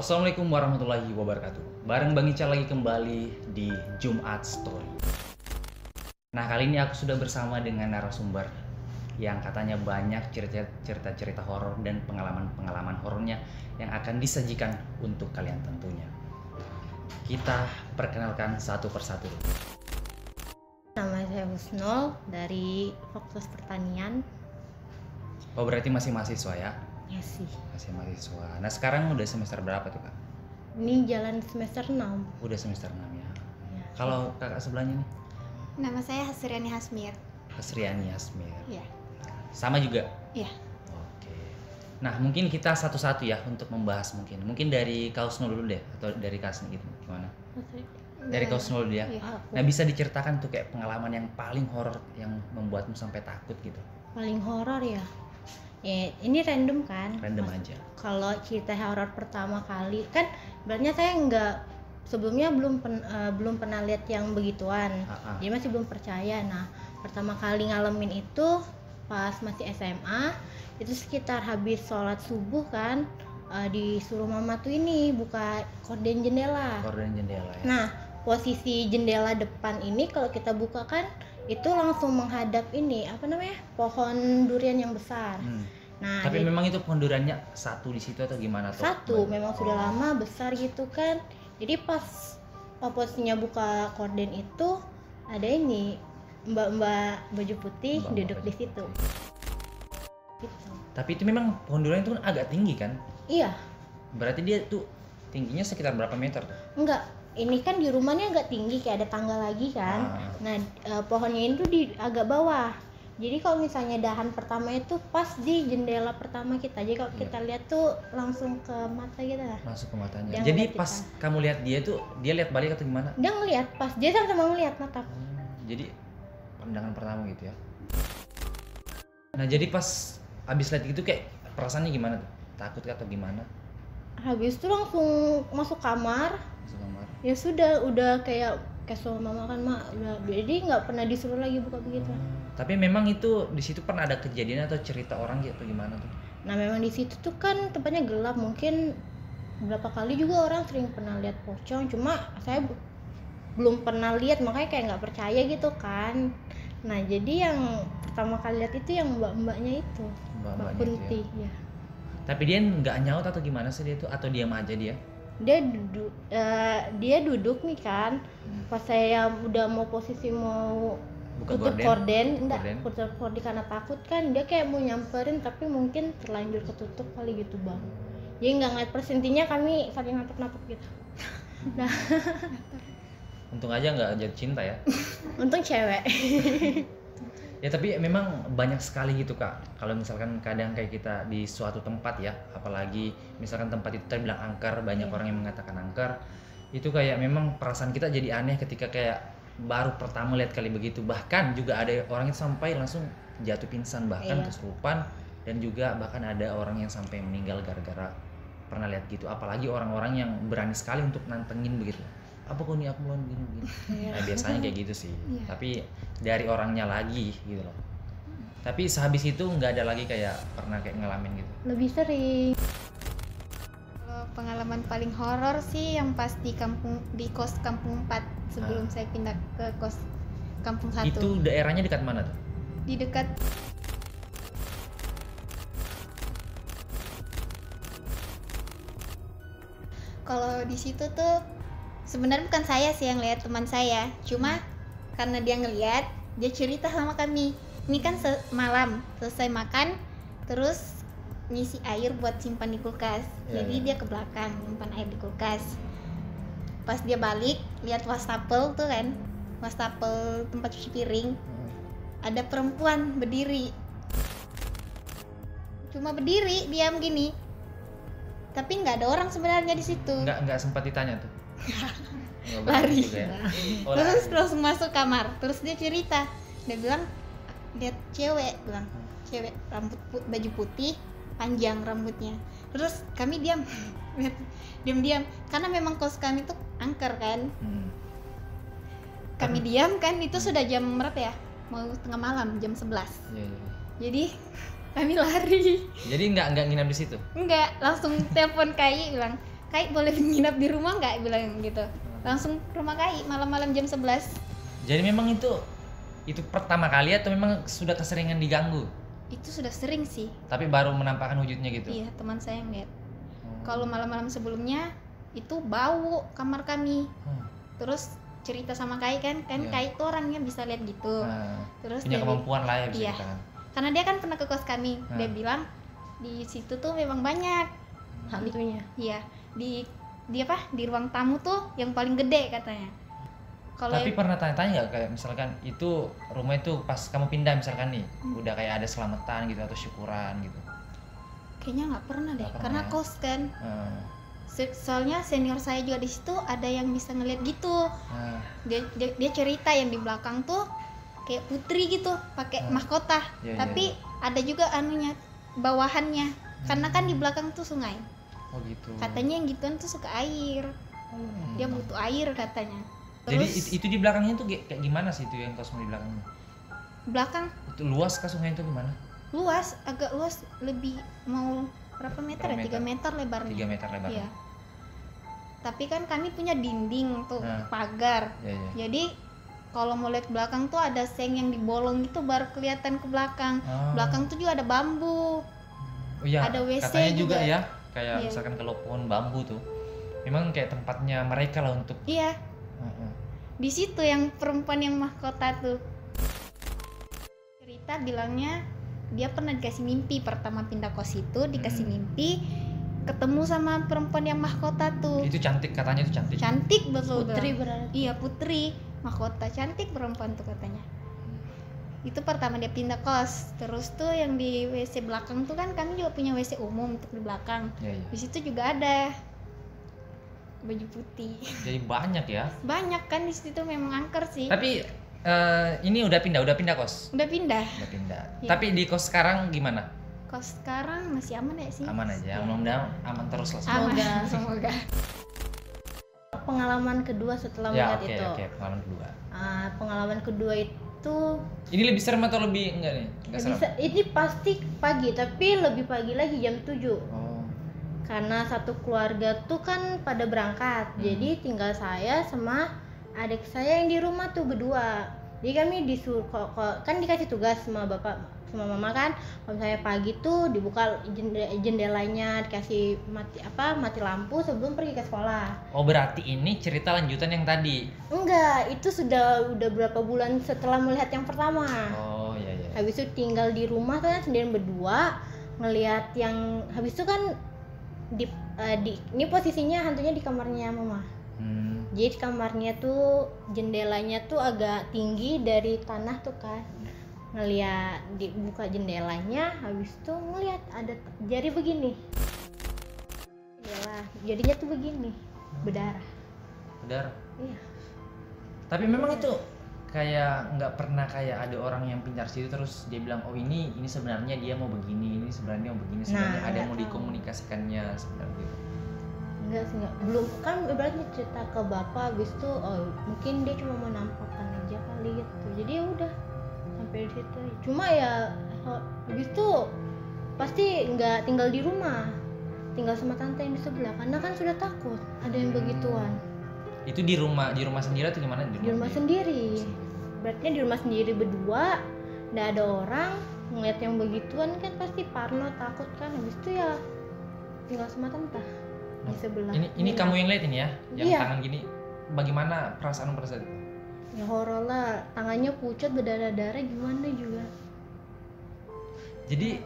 Assalamualaikum warahmatullahi wabarakatuh. Bareng Bang Ica lagi kembali di Jumat Story. Nah, kali ini aku sudah bersama dengan narasumber yang katanya banyak cerita-cerita horor dan pengalaman-pengalaman horornya yang akan disajikan untuk kalian tentunya. Kita perkenalkan satu persatu. Nama saya Husnul dari Fakultas Pertanian. Oh, berarti masih mahasiswa ya? Ya sih. Masih mahasiswa. Nah, sekarang udah semester berapa tuh, Kak? Ini jalan semester 6. Udah semester 6 ya. Ya. Kalau kakak sebelahnya nih? Nama saya Hasriani Hasmir. Hasriani Hasmir. Iya. Sama juga? Iya. Oke. Nah, mungkin kita satu-satu ya untuk membahas mungkin. Mungkin dari Kak Husnul dulu deh atau dari Kak Hasni gitu. Gimana? Dari Kak Husnul dulu ya. Iya. Nah, bisa diceritakan tuh kayak pengalaman yang paling horor yang membuatmu sampai takut gitu. Paling horor ya. Ya, ini random kan? Random aja. Kalau cerita horor pertama kali kan sebenarnya saya sebelumnya belum pernah lihat yang begituan. Jadi masih belum percaya. Nah, pertama kali ngalamin itu pas masih SMA, itu sekitar habis sholat subuh kan, disuruh mama tuh ini buka korden jendela. Korden jendela ya. Nah, posisi jendela depan ini kalau kita buka kan itu langsung menghadap ini pohon durian yang besar. Nah, tapi memang itu pohon duriannya satu di situ atau gimana tuh? Satu, memang sudah lama besar gitu kan. Jadi pas posisinya buka korden itu ada ini mbak-mbak baju putih duduk di situ. Gitu. Tapi itu memang pohon durian itu kan agak tinggi kan? Iya. Berarti dia tuh tingginya sekitar berapa meter tuh? Enggak, ini kan di rumahnya agak tinggi kayak ada tangga lagi kan. Nah, pohonnya itu di agak bawah. Jadi kalau misalnya dahan pertama itu pas di jendela pertama kita. Jadi kalau kita lihat tuh langsung ke mata gitu lah. Masuk ke matanya. Dia Jadi ngeliat pas kita. kamu lihat dia tuh, dia lihat balik atau gimana? Dia ngelihat pas dia sama-sama ngelihat natap. Jadi pandangan pertama gitu ya. Nah, jadi pas abis lihat gitu kayak perasaannya gimana tuh? Takut atau gimana? Habis itu langsung masuk kamar. Masuk kamar. Ya sudah, udah kayak sama mama kan mak udah, jadi nggak pernah disuruh lagi buka begitu. Tapi memang itu di situ pernah ada kejadian atau cerita orang gitu atau gimana tuh? Nah, memang di situ tuh kan tempatnya gelap, mungkin beberapa kali juga orang sering pernah lihat pocong, cuma saya belum pernah lihat, makanya kayak nggak percaya gitu kan. Nah, jadi yang pertama kali lihat itu yang mbak-mbaknya itu, Mbak Kunti itu ya. Tapi dia nggak nyaut atau gimana sih dia tuh, atau diam aja dia? Dia duduk nih kan. Pas saya udah mau posisi mau tutup korden karena takut kan, dia kayak mau nyamperin tapi mungkin terlanjur ketutup kali gitu bang. Jadi nggak ngeliat persintinya, kami saling natap-natap gitu. Nah, untung aja nggak jatuh cinta ya. untung cewek. Ya tapi memang banyak sekali gitu Kak. Kalau misalkan kadang kayak kita di suatu tempat ya, apalagi misalkan tempat itu terbilang angker, banyak orang yang mengatakan angker, itu kayak memang perasaan kita jadi aneh ketika kayak baru pertama lihat kali begitu. Bahkan juga ada orang yang sampai langsung jatuh pingsan, bahkan kesurupan, dan juga bahkan ada orang yang sampai meninggal gara-gara pernah lihat gitu. Apalagi orang-orang yang berani sekali untuk nantengin begitu. Apa kok nih aku mau gini. Nah, biasanya kayak gitu sih. Tapi dari orangnya lagi gitu loh. Tapi sehabis itu nggak ada lagi kayak pernah kayak ngalamin gitu. Lebih sering. Kalau pengalaman paling horor sih yang pas di kos kampung 4 sebelum saya pindah ke kos kampung 1. Itu daerahnya dekat mana tuh? Di dekat kalau di situ tuh sebenarnya bukan saya sih yang lihat, teman saya. Cuma karena dia ngelihat, dia cerita sama kami. Ini kan malam selesai makan, terus ngisi air buat simpan di kulkas. Jadi dia ke belakang simpan air di kulkas. Pas dia balik, lihat wastafel tuh kan, wastafel tempat cuci piring. Ada perempuan berdiri. Cuma berdiri, diam gini. Tapi nggak ada orang sebenarnya di situ. Nggak sempat ditanya tuh. Lari ya? Terus langsung masuk kamar. Terus dia cerita, dia bilang lihat cewek rambut baju putih panjang rambutnya. Terus kami diam karena memang kos kami tuh angker kan. Kami diam kan, itu sudah jam berapa ya, mau tengah malam, jam 11. Jadi kami lari. Jadi nggak nginap di situ? Enggak, langsung telepon KAI bilang, Kai boleh nginap di rumah nggak, bilang gitu. Langsung ke rumah Kai malam-malam jam 11. Jadi memang itu pertama kali atau memang sudah keseringan diganggu? Itu sudah sering sih. Tapi baru menampakkan wujudnya gitu? Iya, teman saya yang lihat. Kalau malam-malam sebelumnya itu bau kamar kami. Terus cerita sama Kai kan Iya. Kai itu orangnya bisa lihat gitu. Terus Punya dia kemampuan lah ya bisa Iya. dikatakan. karena dia kan pernah ke kos kami, dia bilang di situ tuh memang banyak hantunya. Iya, di apa di ruang tamu tuh yang paling gede katanya. Kalau Tapi pernah tanya-tanya nggak kayak misalkan itu rumah itu pas kamu pindah misalkan nih udah kayak ada selamatan gitu atau syukuran gitu? kayaknya nggak pernah deh, Nggak pernah karena ya? kos kan. Soalnya senior saya juga di situ ada yang bisa ngeliat gitu. Dia cerita yang di belakang tuh kayak putri gitu, pakai mahkota. Iya, Tapi ada juga anunya bawahannya, karena kan di belakang tuh sungai. Oh gitu. Katanya yang gituan tuh suka air. Dia butuh air katanya. Jadi Terus itu di belakangnya tuh kayak gimana sih itu yang kosmo di belakangnya? belakang Itu luas kah sungai itu gimana? luas, agak luas, lebih mau berapa meter ya? Berapa 3 meter lebarnya. 3 meter lebarnya. Iya. Tapi kan kami punya dinding tuh, Nah. pagar. Iya, iya. Jadi kalau mau lihat belakang tuh ada seng yang dibolong itu baru kelihatan ke belakang. Belakang tuh juga ada bambu. Oh iya, ada WC katanya juga juga. ya, kayak Iya. misalkan kalau pohon bambu tuh memang kayak tempatnya mereka lah untuk Iya, di situ yang perempuan yang mahkota tuh. Cerita bilangnya dia pernah dikasih mimpi pertama pindah kos itu, dikasih mimpi ketemu sama perempuan yang mahkota tuh. itu cantik, katanya itu cantik. Cantik betul. Putri berarti. Iya, putri mahkota, cantik perempuan tuh katanya. Itu pertama dia pindah kos. Terus tuh yang di WC belakang tuh kan kami juga punya WC umum untuk di belakang. Iya, iya. Di situ juga ada baju putih. Jadi banyak ya. Banyak kan di situ, memang angker sih. Tapi ini udah pindah kos. Udah pindah. Udah pindah. Iya. Tapi di kos sekarang gimana? Kos sekarang masih aman ya sih? Aman aja. Mudah-mudahan aman terus lah. Aman, Semoga. semoga. Pengalaman kedua setelah Ya, melihat oke, itu. oke, pengalaman kedua. Pengalaman kedua itu Ini lebih serem atau lebih enggak nih? Enggak serem. ini pasti pagi, tapi lebih pagi lagi jam 7. Oh. Karena satu keluarga tuh kan pada berangkat. Jadi tinggal saya sama adik saya yang di rumah tuh berdua. Jadi kami disuruh kan dikasih tugas sama bapak sama mama kan, kalau saya pagi tuh dibuka jendelanya, dikasih mati lampu sebelum pergi ke sekolah. Oh, berarti ini cerita lanjutan yang tadi. Enggak, itu udah berapa bulan setelah melihat yang pertama. Oh, iya iya. Habis itu tinggal di rumah tuh kan sendirian berdua, ngelihat yang habis itu kan ini posisinya hantunya di kamarnya mama. Jadi di kamarnya tuh jendelanya tuh agak tinggi dari tanah tuh kan. Ngelihat dibuka jendelanya, habis itu ngelihat ada jari begini. Iyalah, jadinya tuh begini, berdarah. Benar. Iya. Tapi memang itu kayak nggak pernah kayak ada orang yang pintar situ terus dia bilang oh ini sebenarnya dia mau begini, ini sebenarnya mau begini, sebenarnya ada yang mau tahu. dikomunikasikannya sebenarnya gitu. Enggak sih, enggak. Belum kan ibaratnya cerita ke bapak, habis itu mungkin dia cuma mau nampakkan aja kali gitu. Jadi ya udah sampai di situ. Cuma ya habis itu pasti nggak tinggal di rumah, tinggal sama tante yang di sebelah karena kan sudah takut ada yang begituan. Itu di rumah sendiri atau gimana? Di rumah sendiri. Berarti di rumah sendiri berdua, nggak ada orang, ngeliat yang begituan kan pasti parno, takut kan. Habis itu ya tinggal sama tante di sebelah. Ini kamu yang lihat ini ya, yang Iya. tangan gini. Bagaimana perasaan pada saat itu? Ya horor lah, tangannya pucat berdarah-darah gimana juga. Jadi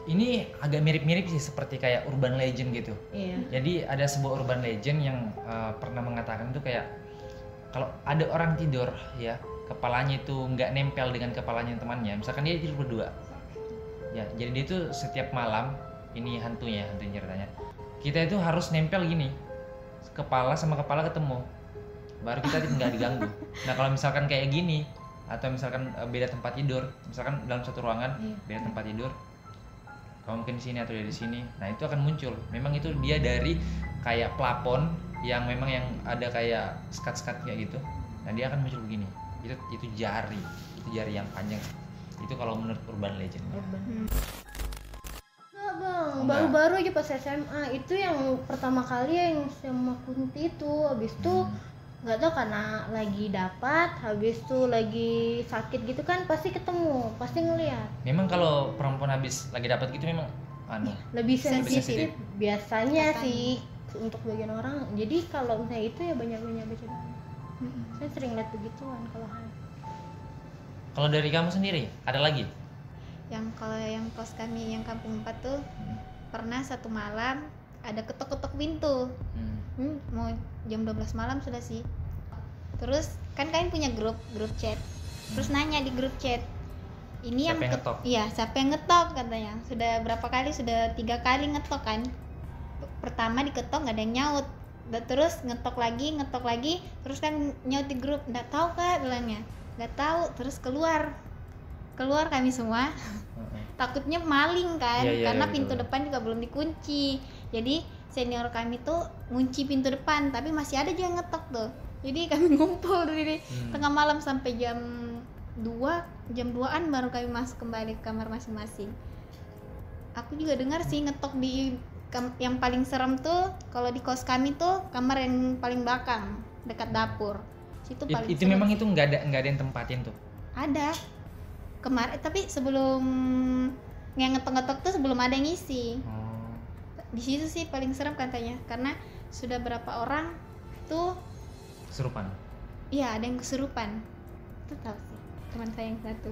ini agak mirip-mirip sih seperti kayak urban legend gitu. Iya. Jadi ada sebuah urban legend yang pernah mengatakan itu kayak kalau ada orang tidur ya, kepalanya itu nggak nempel dengan kepalanya temannya. Misalkan dia tidur berdua. Ya, jadi dia itu setiap malam ini hantunya ceritanya. Kita itu harus nempel gini. Kepala sama kepala ketemu. Baru kita nggak diganggu. Nah, kalau misalkan kayak gini atau misalkan beda tempat tidur, misalkan dalam satu ruangan beda tempat tidur, kamu mungkin di sini atau di sini, nah itu akan muncul. Memang itu dia dari kayak plafon yang memang yang ada kayak skat-skat kayak gitu. Nah dia akan muncul begini. Itu jari yang panjang. Itu kalau menurut urban legend. Enggak bang, doang. Baru-baru aja pas SMA itu yang pertama kali yang sama Kunti itu. Habis itu nggak tahu karena lagi dapat, habis itu lagi sakit gitu kan pasti ketemu, pasti ngeliat. Memang kalau perempuan habis lagi dapat gitu memang lebih sensitif biasanya Katanya. sih untuk bagian orang. Jadi kalau misalnya itu ya banyak-banyak baca doa. Saya sering lihat begituan kalau haid. Kalau dari kamu sendiri ada lagi? Yang kalau yang kos kami yang kampung 4 tuh pernah satu malam ada ketok-ketok pintu. Mau jam 12 malam sudah sih. Terus kan kalian punya grup chat. Terus nanya di grup chat. Ini Siapa yang ngetok? Iya, siapa yang ngetok katanya. Sudah berapa kali? Sudah 3 kali ngetok kan. Pertama diketok nggak ada yang nyaut. Terus ngetok lagi, terus kan nyaut di grup. Nggak tahu Kak bilangnya. Nggak tahu, terus keluar kami semua. Takutnya maling kan, karena pintu depan juga belum dikunci. Jadi senior kami tuh ngunci pintu depan, tapi masih ada juga yang ngetok tuh. Jadi kami ngumpul dari tengah malam sampai jam 2-an baru kami masuk kembali ke kamar masing-masing. Aku juga dengar sih ngetok di yang paling serem tuh kalau di kos kami tuh kamar yang paling belakang dekat dapur. Situ paling itu memang itu nggak ada yang tempatin tuh. Ada kemarin, tapi sebelum yang ngetok-ngetok tuh sebelum ada yang ngisi. Di situ sih paling serem katanya, karena sudah berapa orang tuh Kesurupan. Iya, ada yang kesurupan. Itu tahu sih teman saya yang satu.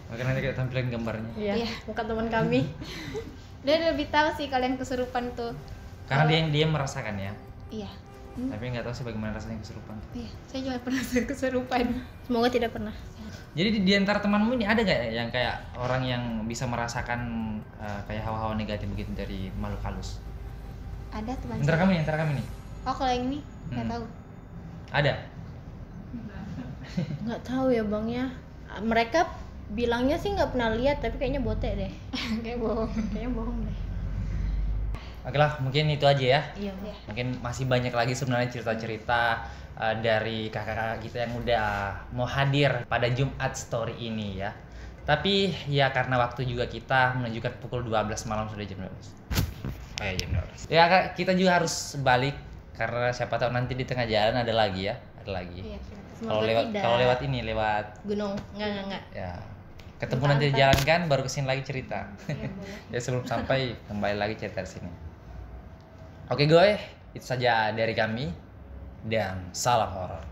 Maka nanti kita tampilin gambarnya. Iya, bukan teman kami. Dia lebih tahu sih kalau yang kesurupan tuh. Karena dia merasakan ya. Iya. Tapi nggak tahu sih bagaimana rasanya kesurupan. Iya, saya juga pernah kesurupan. Semoga tidak pernah. Jadi di antara temanmu ini ada nggak yang kayak orang yang bisa merasakan kayak hawa-hawa negatif begitu dari makhluk halus? Ada teman Antara saya. kami nih. Oh, kalau yang ini nggak tahu. Ada. Nggak tahu ya Bang ya. Mereka bilangnya sih nggak pernah lihat, tapi kayaknya botek deh. Kayak bohong. Kayaknya bohong deh. Oke lah, mungkin itu aja ya. Iya. Mungkin masih banyak lagi sebenarnya cerita-cerita dari kakak-kakak kita yang udah mau hadir pada Jumat Story ini ya. Tapi ya karena waktu juga kita menunjukkan pukul 12 malam sudah jam 12. Oh ya jam 12. Ya Kak, kita juga harus balik karena siapa tahu nanti di tengah jalan ada lagi ya. Ada lagi. Iya. Semoga Kalau tidak. lewat Gunung. Enggak. ya ketemu Santai. nanti di jalan kan baru kesini lagi cerita. Iya, boleh. Ya sebelum sampai kembali lagi cerita di sini. Oke gue, itu saja dari kami dan salam horor.